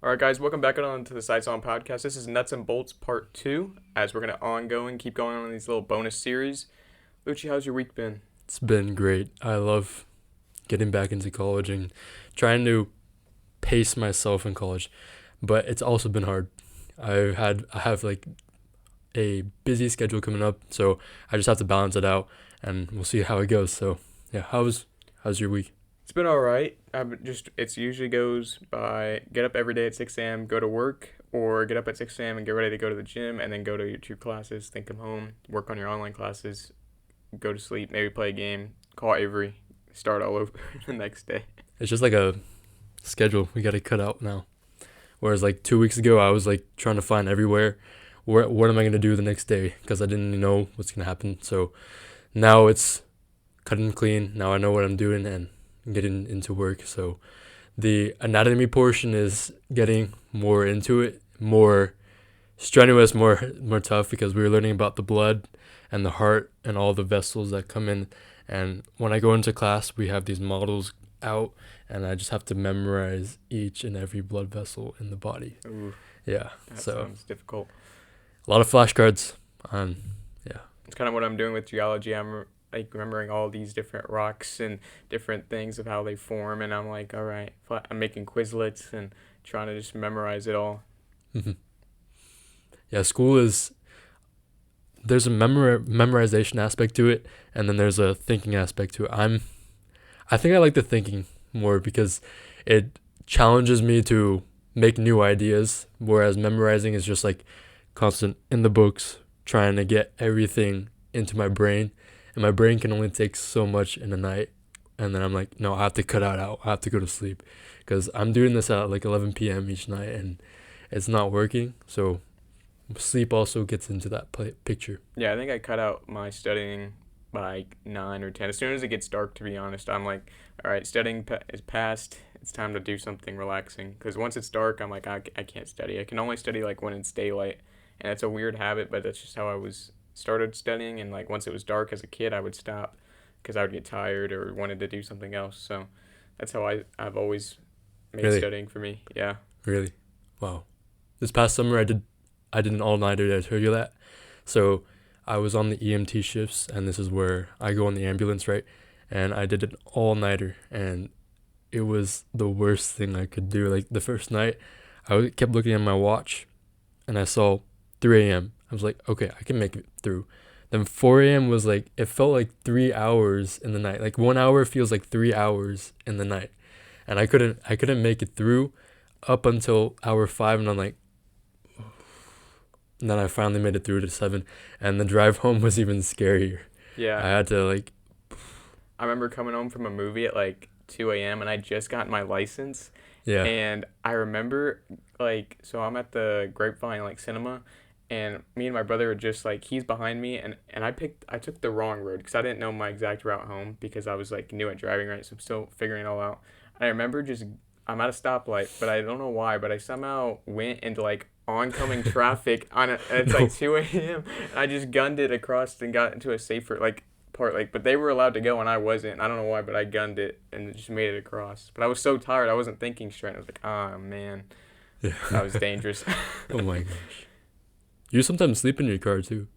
All right, guys, welcome back on to the Sights On podcast. This is Nuts and Bolts Part 2, as we're going to keep going on these little bonus series. Lucci, how's your week been? It's been great. I love getting back into college and trying to pace myself in college, but it's also been hard. I have like a busy schedule coming up, so I just have to balance it out, and we'll see how it goes. So yeah, how's your week? It's been all right. It usually goes by get up every day at 6 a.m., go to work, or get up at 6 a.m. and get ready to go to the gym, and then go to your two classes, then come home, work on your online classes, go to sleep, maybe play a game, call Avery, start all over the next day. It's just like a schedule we got to cut out now. Whereas like 2 weeks ago, I was like trying to find everywhere. What am I gonna do the next day? Because I didn't know what's gonna happen. So now it's cut and clean. Now I know what I'm doing and getting into work. So the anatomy portion is getting more into it, more strenuous, more tough because we were learning about the blood and the heart and all the vessels that come in. And when I go into class, we have these models out, and I just have to memorize each and every blood vessel in the body. Ooh, Yeah, that so sounds difficult. a lot of flashcards. Yeah, It's kind of what I'm doing with geology. I'm like remembering all these different rocks and different things of how they form, and I'm like, all right, I'm making Quizlets and trying to just memorize it all. hmm yeah. School is there's a memorization aspect to it, and then there's a thinking aspect to it. I think I like the thinking more because it challenges me to make new ideas, whereas memorizing is just like constant in the books, trying to get everything into my brain, and my brain can only take so much in a night. And then I'm like, no, I have to cut it out. I have to go to sleep because I'm doing this at like 11 p.m. each night, and it's not working. So sleep also gets into that picture. Yeah, I think I cut out my studying by like 9 or 10. As soon as it gets dark, to be honest, I'm like, all right, is past. It's time to do something relaxing. Because once it's dark, I'm like, I can't study. I can only study like when it's daylight, and it's a weird habit, but that's just how I was started studying. And like once it was dark as a kid, I would stop because I would get tired or wanted to do something else. So that's how I've always made Really, studying for me. Yeah. really, wow. This past summer, I did an all nighter. Did I tell you that? So I was on the EMT shifts, and this is where I go on the ambulance, right? And I did an all nighter, and it was the worst thing I could do. Like the first night, kept looking at my watch, and I saw 3 a.m. I was like, okay, I can make it through. Then 4 a.m. was like, it felt like 3 hours in the night. Like 1 hour feels like 3 hours in the night, and I couldn't make it through up until hour 5, and I'm like, and then I finally made it through to 7, and the drive home was even scarier. I Yeah. had to like, I remember coming home from a movie at like 2 a.m. and I just got my license. yeah, And I remember, like, so I'm at the Grapevine, like, cinema, and me and my brother are just, like, he's behind me, and I took the wrong road because I didn't know my exact route home because I was, like, new at driving, right? So I'm still figuring it all out. And I remember I'm at a stoplight, but I don't know why, but I somehow went into, like, oncoming traffic and it's, like, no, 2 a.m., and I just gunned it across and got into a safer, like, part, like, but they were allowed to go and I wasn't. I don't know why, but I gunned it and just made it across. But I was so tired, I wasn't thinking straight. I was like, ah, man, yeah. that was dangerous. Oh my gosh. You sometimes sleep in your car too.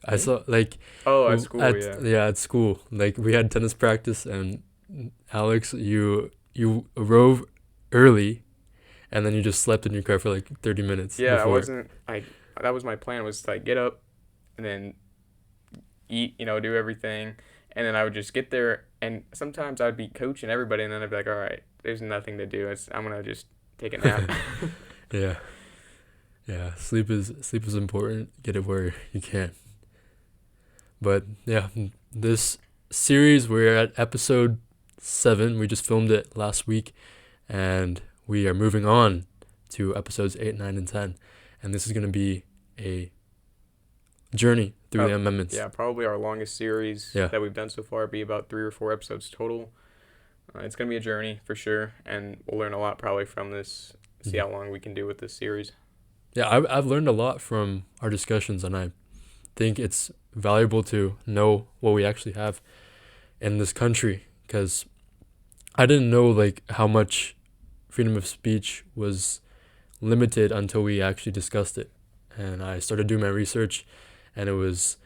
I Me? saw like Oh, at school, at yeah. yeah at school. Like we had tennis practice, and Alex, you rove early, and then you just slept in your car for like 30 minutes Yeah, I before. wasn't like that was my plan was to like get up and then eat, do everything, and then I would just get there and sometimes I'd be coaching everybody and then I'd be like, all right, there's nothing to do. I'm gonna just take a nap. Yeah, yeah. Sleep is important. Get it where you can. But yeah, this series we're at episode 7. We just filmed it last week, and we are moving on to episodes 8, 9, and 10. And this is going to be a journey through Prob- the amendments. yeah, probably our longest series Yeah. that we've done so far be about 3 or 4 episodes total. It's gonna be a journey for sure, and we'll learn a lot probably from this. See Mhm. how long we can do with this series. Yeah, I've learned a lot from our discussions, and I think it's valuable to know what we actually have in this country because I didn't know like how much freedom of speech was limited until we actually discussed it. And I started doing my research, and it was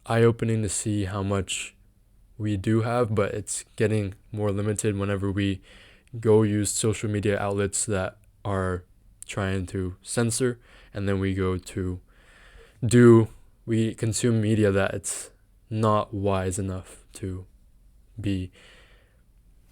eye-opening to see how much we do have, but it's getting more limited whenever we go use social media outlets that are trying to censor, and then we go to we consume media that it's not wise enough to be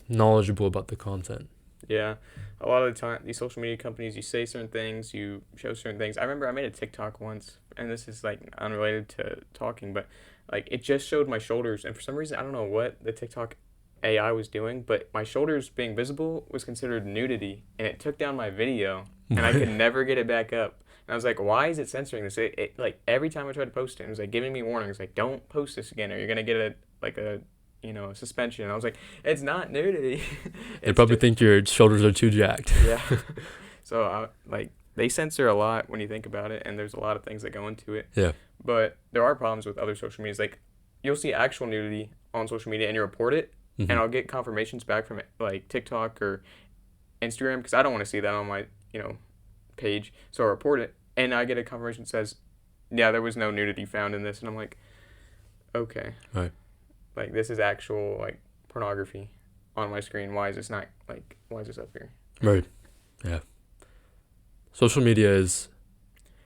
knowledgeable about the content. Yeah, a lot of the time, these social media companies, you say certain things, you show certain things. I remember I made a TikTok once, and this is like unrelated to talking, but like it just showed my shoulders, and for some reason, I don't know what the TikTok AI was doing, but my shoulders being visible was considered nudity, and it took down my video, and I could never get it back up. And I was like, why is it censoring this? It like every time I tried to post it, it was like giving me warnings, like don't post this again, or you're gonna get a suspension. And I was like, it's not nudity. They probably think your shoulders are too jacked. Yeah. So like they censor a lot when you think about it, and there's a lot of things that go into it. Yeah. But there are problems with other social medias. Like you'll see actual nudity on social media, and you report it, Mm-hmm. and I'll get confirmations back from it, like TikTok or Instagram, because I don't want to see that on my page. So I report it, and I get a confirmation that says, yeah, there was no nudity found in this, and I'm like, okay. Right. Like this is actual like pornography on my screen. Why is this up here? Right. Yeah. Social media is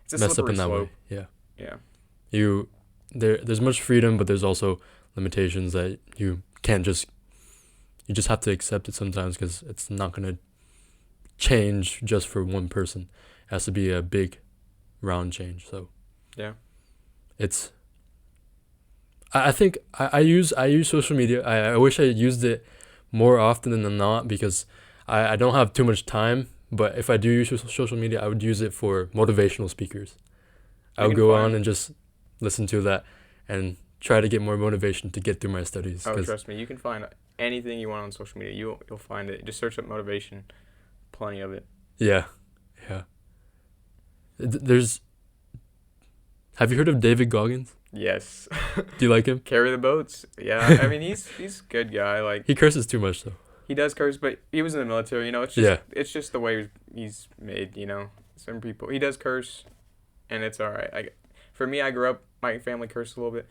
It's a messed up in slippery that slope. way. Yeah. Yeah. There's much freedom, but there's also limitations that you just have to accept it sometimes, because it's not going to change just for one person. It has to be a big round change. So Yeah. it's I think I use social media. I wish I used it more often than not, because I don't have too much time. But if I do use social media, I would use it for motivational speakers. I would go on and just listen to that and try to get more motivation to get through my studies. Oh, trust me, you can find anything you want on social media. You'll find it. Just search up motivation. Plenty of it. Yeah. Have you heard of David Goggins? Yes. Do you like him? Carry the boats. Yeah. I mean, he's a good guy. Like he curses too much though. he does curse, but he was in the military. It's just the way he's made. Some people he does curse, and it's all right. For me, I grew up. My family cursed a little bit.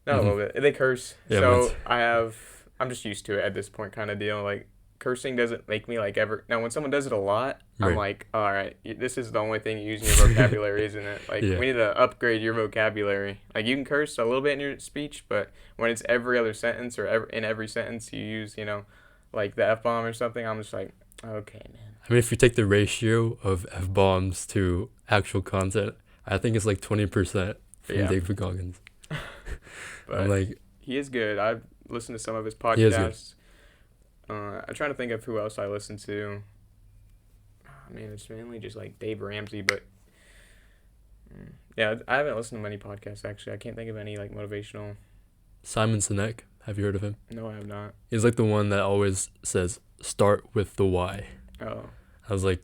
Not a little bit. They curse. Yeah, so I'm just used to it at this point, kind of deal. Like cursing doesn't make me like ever. Now, when someone does it a lot, I'm like, all right, this is the only thing you use in your vocabulary, isn't it? Like we need to upgrade your vocabulary. Like you can curse a little bit in your speech, but when it's every other sentence or in every sentence you use, like the F-bomb or something, I'm just like, okay, man. I mean, if you take the ratio of F-bombs to actual content, I think it's like 20% from David Goggins. But I'm like, he is good. I've listened to some of his podcasts. I'm trying to think of who else I listen to. I mean, it's mainly just like Dave Ramsey, but yeah, I haven't listened to many podcasts actually. I can't think of any like motivational. Simon Sinek, have you heard of him? No, I have not. He's like the one that always says, start with the why. Oh. I was like,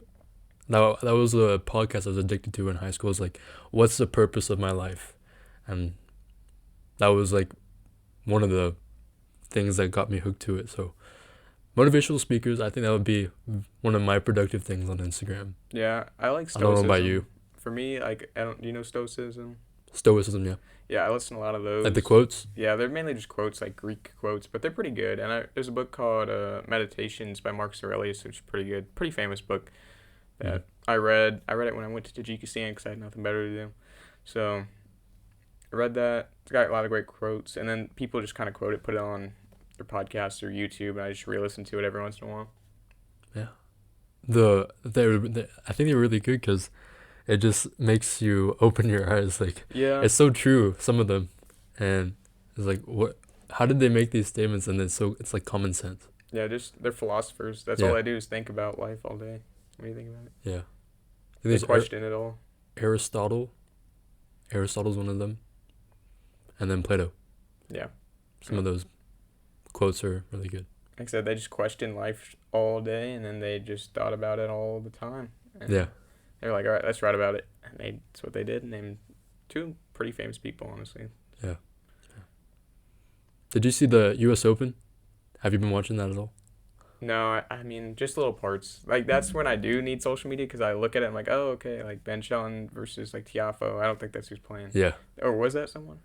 that was a podcast I was addicted to in high school. It was like, what's the purpose of my life? And that was like one of the things that got me hooked to it. So motivational speakers, I think that would be one of my productive things on Instagram. Yeah, I like Stoicism. I don't know about you. For me, like, do you know Stoicism? Stoicism, yeah. Yeah, I listen to a lot of those. Like the quotes? Yeah, they're mainly just quotes, like Greek quotes, but they're pretty good. And there's a book called Meditations by Marcus Aurelius, which is pretty good. Pretty famous book that I read. I read it when I went to Tajikistan because I had nothing better to do. So I read that. It's got a lot of great quotes. And then people just kind of quote it, put it on their podcasts or YouTube, and I just re-listen to it every once in a while. Yeah. I think they're really good because it just makes you open your eyes. Like, yeah, it's so true, some of them, and it's like, how did they make these statements? And it's like common sense. Yeah, just they're philosophers. That's all they do is think about life all day. What do you think about it? Yeah, They question it all. Aristotle's one of them, and then Plato. Yeah, some of those quotes are really good. Like I said, they just question life all day, and then they just thought about it all the time. And yeah. They were like, all right, let's write about it. And that's what they did. And named two pretty famous people, honestly. Yeah. Did you see the U.S. Open? Have you been watching that at all? No, I mean just little parts. Like that's when I do need social media because I look at it and I'm like, oh okay, like Ben Shelton versus like Tiafo. I don't think that's who's playing. Yeah. Or was that someone?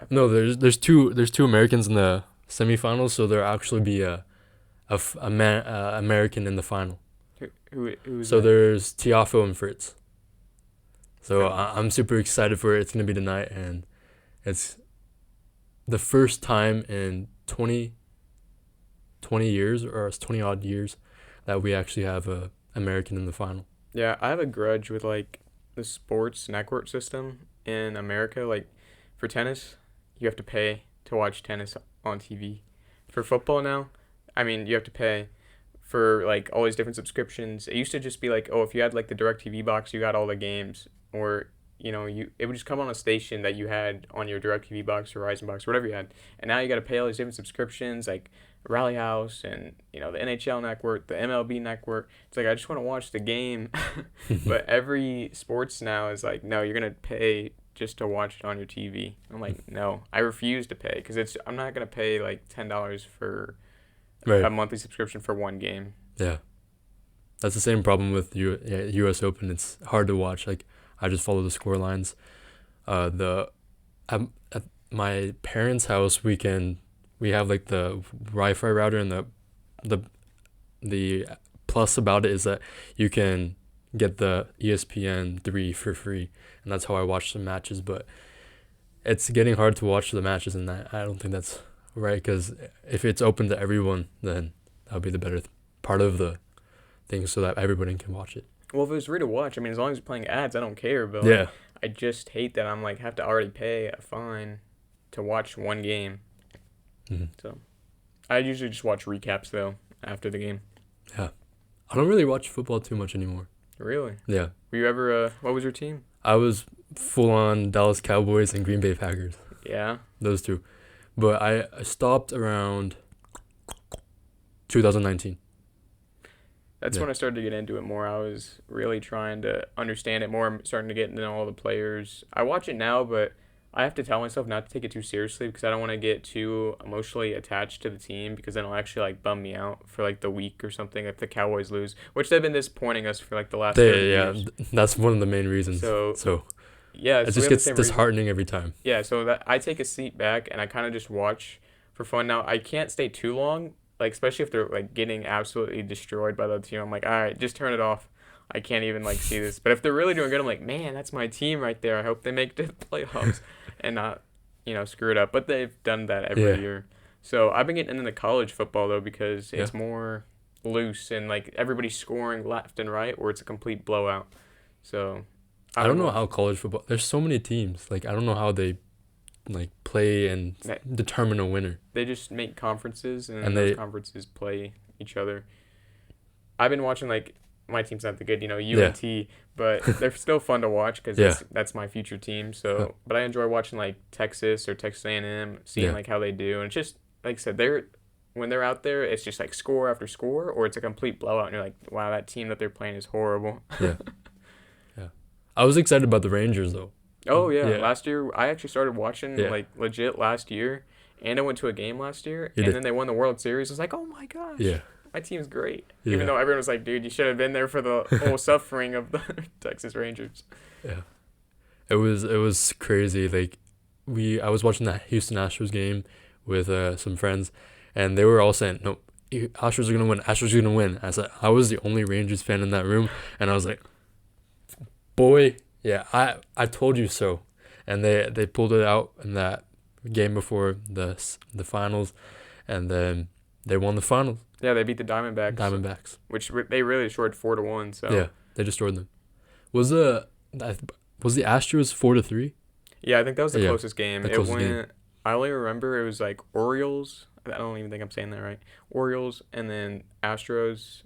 No, there's two Americans in the semifinals, so there'll actually be a American in the final. Who's So that? there's Tiafo and Fritz. So Oh, I'm super excited for it. It's gonna be tonight, and it's the first time in 20 years, or it's 20 odd years, that we actually have a American in the final. yeah, I have a grudge with like the sports network system in America. Like for tennis, you have to pay to watch tennis on TV. For football now, I mean, you have to pay for like all these different subscriptions. It used to just be like, oh, if you had like the Direct TV box, you got all the games, or you it would just come on a station that you had on your Direct TV box or Horizon box, whatever you had. And now you got to pay all these different subscriptions, like Rally House and the NHL network, the MLB network. It's like I just want to watch the game, but every sports now is like, no, you're gonna pay just to watch it on your TV. I'm like, no, I refuse to pay because I'm not gonna pay like $10 for Right. a monthly subscription for one game. Yeah. That's the same problem with U.S. Open. It's hard to watch. Like, I just follow the score lines. At my parents' house, we have like the Wi-Fi router, and the the plus about it is that you can get the ESPN 3 for free, and that's how I watch the matches. But it's getting hard to watch the matches, and I don't think that's right, because if it's open to everyone, then that would be the better part of the thing, so that everybody can watch it. Well, if it was free to watch, I mean, as long as it's playing ads, I don't care. But like, Yeah. I just hate that I'm like have to already pay a fine to watch one game. Hmm. So I usually just watch recaps though after the game. Yeah. I don't really watch football too much anymore. Really? Yeah. Were you ever? What was your team? I was full on Dallas Cowboys and Green Bay Packers. Yeah. Those two. But I stopped around 2019. That's Yeah. when I started to get into it more. I was really trying to understand it more. I'm starting to get into all the players. I watch it now, but I have to tell myself not to take it too seriously because I don't want to get too emotionally attached to the team because then it'll actually like bum me out for like the week or something if the Cowboys lose, which they've been disappointing us for like the last 30 years. That's one of the main reasons. So It so we just have the gets same reason. disheartening every time. Yeah, so that I take a seat back and I kind of just watch for fun. Now I can't stay too long, like especially if they're like getting absolutely destroyed by the other team. I'm like, all right, just turn it off. I can't even like see this. But if they're really doing good, I'm like, man, that's my team right there. I hope they make the playoffs and not, screw it up. But they've done that every Yeah. year. So I've been getting into college football though because Yeah. it's more loose and like everybody's scoring left and right, or it's a complete blowout. So I don't know how college football. There's so many teams. Like, I don't know how they like play and determine a winner. They just make conferences and, And those they- conferences play each other. I've been watching like my team's not the good, UNT, but they're still fun to watch because Yeah. that's my future team. So, but I enjoy watching like Texas or Texas A&M, seeing Yeah. like how they do, and it's just like I said, when they're out there, it's just like score after score, or it's a complete blowout, and you're like, wow, that team that they're playing is horrible. Yeah. Yeah. I was excited about the Rangers though. Oh yeah. Yeah. Last year I actually started watching Yeah. like legit last year, and I went to a game last year, You and did. then they won the World Series. I was like, oh my gosh. Yeah. My team's great. Yeah. Even though everyone was like, dude, you should have been there for the whole suffering of the Texas Rangers. Yeah. It was crazy. Like, I was watching that Houston Astros game with some friends, and they were all saying, "No, Astros are gonna win. Astros are gonna win." I was the only Rangers fan in that room, and I was like, "Boy, yeah, I told you so." And they pulled it out in that game before the finals, and then they won the finals. Yeah, they beat the Diamondbacks. which they really destroyed 4-1. So Yeah, they destroyed them. Was the Astros 4-3? yeah, I think that was the Yeah, closest game. the It closest went. game. I only remember it was like Orioles. I don't even think I'm saying that right. Orioles and then Astros,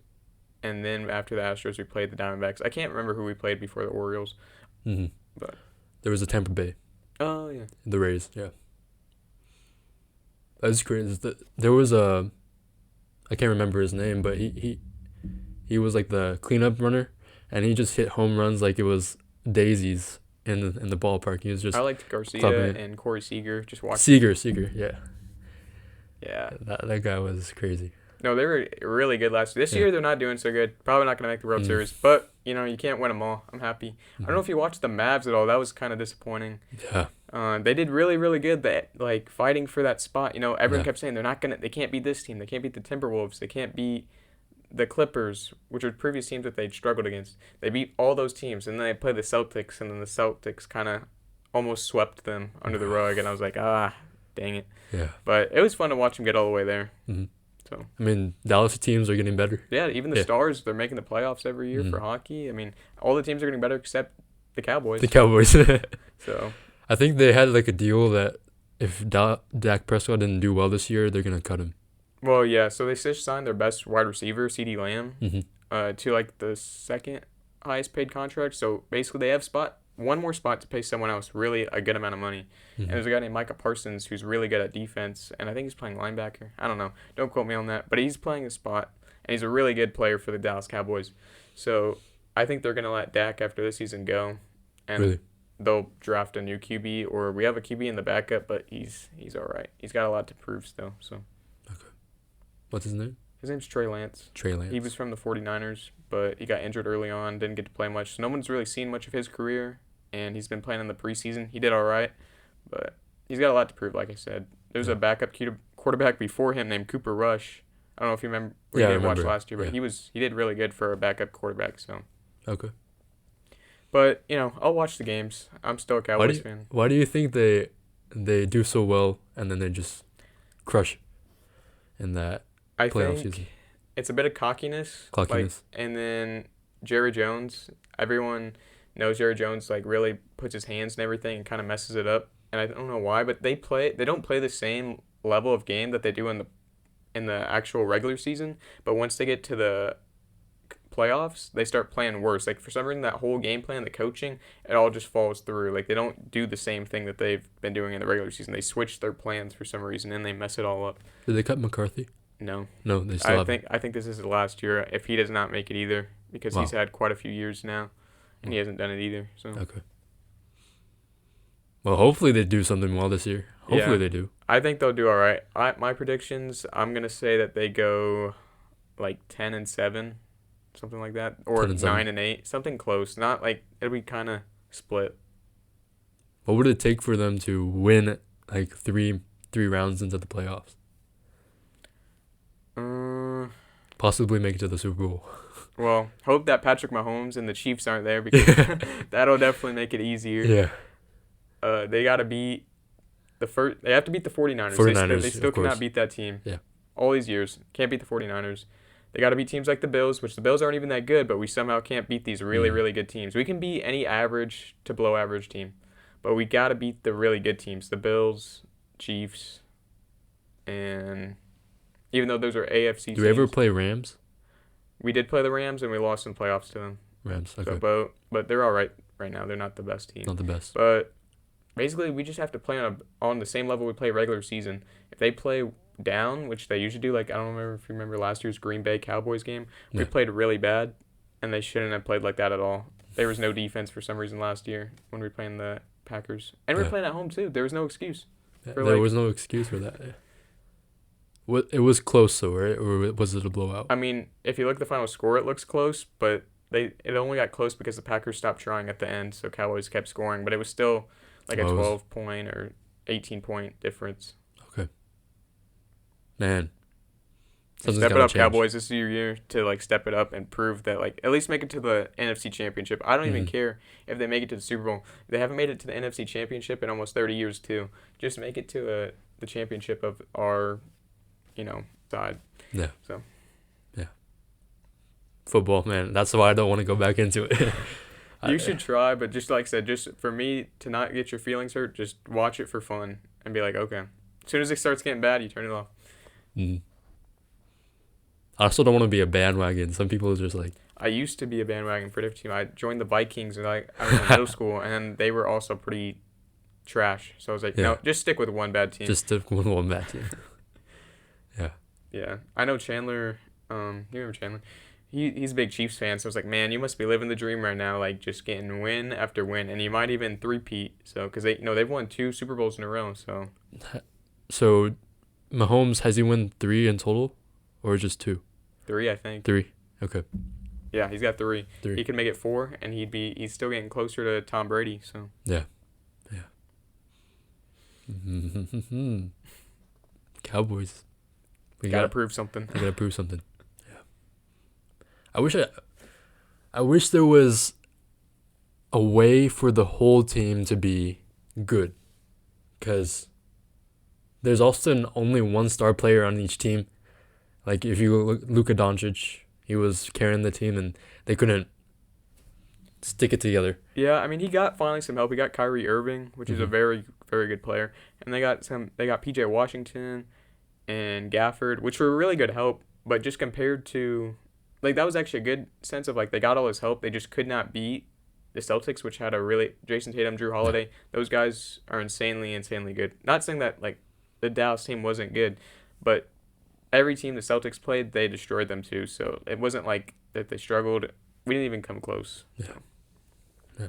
and then after the Astros we played the Diamondbacks. I can't remember who we played before the Orioles. Mm-hmm. But There was a Tampa Bay. oh yeah. The Rays, yeah. That's crazy. There was I can't remember his name, but he was like the cleanup runner, and he just hit home runs like it was daisies in the ballpark. He was just I liked Garcia clubbing it. and Corey Seager. Just watching. Seager, yeah. Yeah. That guy was crazy. No, they were really good last year. This Yeah. year, they're not doing so good. Probably not going to make the World Series. But, you can't win them all. I'm happy. I don't know if you watched the Mavs at all. That was kind of disappointing. Yeah. They did really, really good. That like fighting for that spot. Everyone Yeah. kept saying they can't beat this team. They can't beat the Timberwolves. They can't beat the Clippers, which were previous teams that they'd struggled against. They beat all those teams, and then they played the Celtics, and then the Celtics kind of almost swept them under the rug. And I was like, dang it. Yeah. But it was fun to watch them get all the way there. Mm-hmm. So I mean, Dallas teams are getting better. yeah, even the Stars, they're making the playoffs every year for hockey. I mean, all the teams are getting better except the Cowboys. The Cowboys. So I think they had like a deal that if Dak Prescott didn't do well this year, they're gonna cut him. well, yeah. So they just signed their best wide receiver, CeeDee Lamb, to like the second highest paid contract. So basically, they have one more spot to pay someone else really a good amount of money. And there's a guy named Micah Parsons who's really good at defense, and I think he's playing linebacker. I don't know. Don't quote me on that. But he's playing a spot, and he's a really good player for the Dallas Cowboys. So I think they're going to let Dak after this season go, and they'll draft a new QB, or we have a QB in the backup, but he's all right. He's got a lot to prove still. So Okay. What's his name? his name's Trey Lance. Trey Lance. He was from the 49ers, but he got injured early on, didn't get to play much. So no one's really seen much of his career, and he's been playing in the preseason. He did all right, but he's got a lot to prove, like I said. There's a backup quarterback before him named Cooper Rush. I don't know if you remember. Yeah, I didn't watch remember. last year, but he did really good for a backup quarterback. So, Okay. but I'll watch the games. I'm still a Cowboys fan. Why do you think they do so well and then they just crush in that I playoff think season? it's a bit of cockiness. Cockiness. And then Jerry Jones. Everyone knows Jerry Jones really puts his hands and everything and kind of messes it up. And I don't know why, but they don't play the same level of game that they do in the actual regular season. But once they get to the playoffs, they start playing worse. For some reason, that whole game plan, the coaching, it all just falls through. They don't do the same thing that they've been doing in the regular season. They switch their plans for some reason, and they mess it all up. Did they cut McCarthy? No. No, they still haven't. I think this is the last year if he does not make it either, because he's had quite a few years now, and he hasn't done it either. So Okay. Well, hopefully they do something well this year. Hopefully they do. I think they'll do all right. My predictions, I'm gonna say that they go 10-7, something like that, or 9-8, something close. Not it'll be kind of split. What would it take for them to win three rounds into the playoffs? Possibly make it to the Super Bowl. Well, hope that Patrick Mahomes and the Chiefs aren't there, because that'll definitely make it easier. Yeah. They gotta beat they have to beat the 49ers. 49ers, They still of course. cannot beat that team. Yeah. All these years. Can't beat the 49ers. They got to beat teams like the Bills, which the Bills aren't even that good, but we somehow can't beat these really, really good teams. We can beat any average to below average team, but we got to beat the really good teams, the Bills, Chiefs, and even though those are AFC teams. Do we ever play Rams? We did play the Rams, and we lost in playoffs to them. Rams, okay. So, but they're all right now. They're not the best team. Not the best. But basically, we just have to play on the same level we play regular season. If they play down, which they usually do, I don't remember if you remember last year's Green Bay Cowboys game. We played really bad, and they shouldn't have played like that at all. There was no defense for some reason last year when we were playing the Packers. And we were playing at home, too. There was no excuse. There was no excuse for that. It was close, though, right? Or was it a blowout? I mean, if you look at the final score, it looks close, but it only got close because the Packers stopped trying at the end, so Cowboys kept scoring. But it was still a 12-point or 18-point difference. Okay. Man. Step it up, Cowboys. This is your year to step it up and prove that at least make it to the NFC Championship. I don't even care if they make it to the Super Bowl. They haven't made it to the NFC Championship in almost 30 years too. Just make it to the championship of our, side. Yeah. So. Yeah. Football, man. That's why I don't want to go back into it. You should try, but just like I said, just for me to not get your feelings hurt, just watch it for fun and be like, okay. As soon as it starts getting bad, you turn it off. Mm-hmm. I also don't want to be a bandwagon. Some people are just I used to be a bandwagon for a different team. I joined the Vikings when I was in middle school, and they were also pretty trash. So I was like, no, just stick with one bad team. Just stick with one bad team. Yeah. Yeah. I know Chandler. You remember Chandler? He's a big Chiefs fan, so I was like, man, you must be living the dream right now, just getting win after win, and you might even three-peat. So, because they've won 2 Super Bowls in a row. So Mahomes, has he won 3 in total, or just 2? 3, I think. 3. Okay. Yeah, he's got 3. 3. He could make it 4, and he's still getting closer to Tom Brady. So Yeah. Cowboys. We gotta prove something. We gotta prove something. Yeah. I wish there was a way for the whole team to be good, because there's often only one star player on each team. Like if you look, Luka Dončić, he was carrying the team and they couldn't stick it together. Yeah, I mean he got finally some help. He got Kyrie Irving, which is a very, very good player, and they got PJ Washington and Gafford, which were really good help. But just compared to, like, that was actually a good sense of, like, they got all his help. They just could not beat the Celtics, which had a really Jason Tatum, Drew Holiday. Those guys are insanely good. Not saying that, like, the Dallas team wasn't good, but every team the Celtics played, they destroyed them too. So it wasn't like that they struggled. We didn't even come close. Yeah. So. Yeah.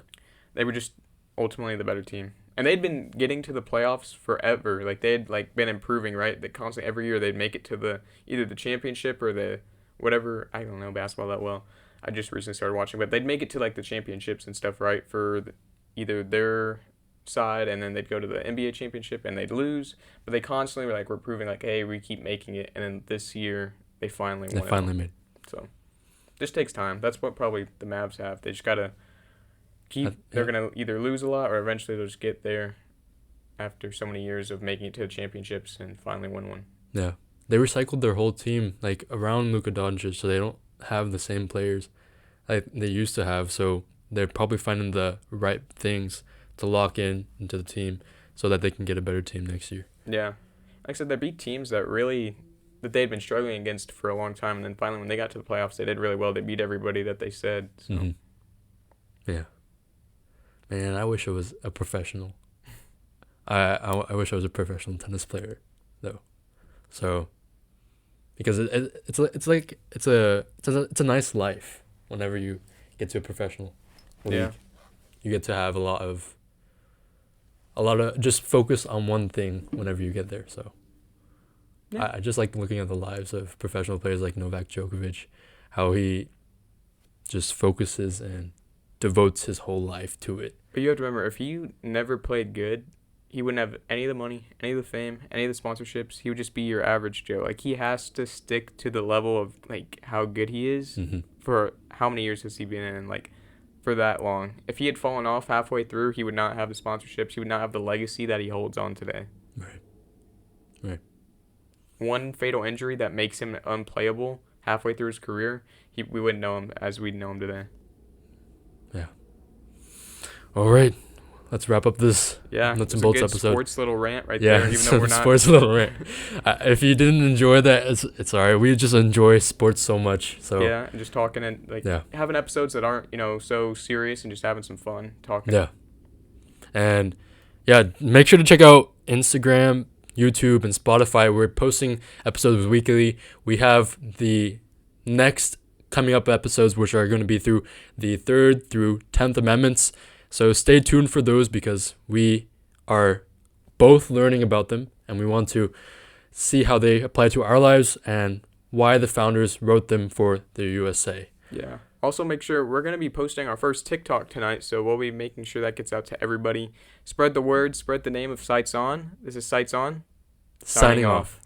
They were just ultimately the better team. And they'd been getting to the playoffs forever. Like, they'd, like, been improving, right? That constantly every year they'd make it to either the championship or the whatever. I don't know basketball that well. I just recently started watching, but they'd make it to, like, the championships and stuff, right? For either their side, and then they'd go to the NBA championship and they'd lose. But they constantly were proving, like, hey, we keep making it. And then this year they finally won. They finally made it. So just takes time. That's what probably the Mavs have. They just gotta they're gonna either lose a lot or eventually they'll just get there after so many years of making it to the championships and finally win one. Yeah, they recycled their whole team like around Luka Dončić, so they don't have the same players like they used to have. So they're probably finding the right things to lock in into the team so that they can get a better team next year. Yeah, like I said, they beat teams that they'd been struggling against for a long time, and then finally when they got to the playoffs, they did really well. They beat everybody that they said. So. Mm-hmm. Yeah. Man, I wish I was a professional. I wish I was a professional tennis player, though. So, because it's a nice life whenever you get to a professional league. Yeah. You get to have a lot of just focus on one thing whenever you get there. So, yeah. I just like looking at the lives of professional players like Novak Djokovic, how he just focuses and devotes his whole life to it. But you have to remember, if he never played good, he wouldn't have any of the money, any of the fame, any of the sponsorships. He would just be your average Joe. Like, he has to stick to the level of, like, how good he is for how many years has he been in, like, for that long. If he had fallen off halfway through, he would not have the sponsorships. He would not have the legacy that he holds on today. Right. One fatal injury that makes him unplayable halfway through his career, we wouldn't know him as we know him today. Yeah. All right. Let's wrap up this nuts and bolts episode. Sports little rant right there. Even though we're not sports little rant. If you didn't enjoy that, it's all right. We just enjoy sports so much. So yeah, and just talking and having episodes that aren't so serious and just having some fun talking. Yeah. And make sure to check out Instagram, YouTube, and Spotify. We're posting episodes weekly. We have the next coming up episodes, which are going to be through the 3rd through 10th Amendments. So stay tuned for those because we are both learning about them and we want to see how they apply to our lives and why the founders wrote them for the USA. Yeah. Also, make sure we're going to be posting our first TikTok tonight, so we'll be making sure that gets out to everybody. Spread the word, spread the name of Sights On. This is Sights On. Signing off.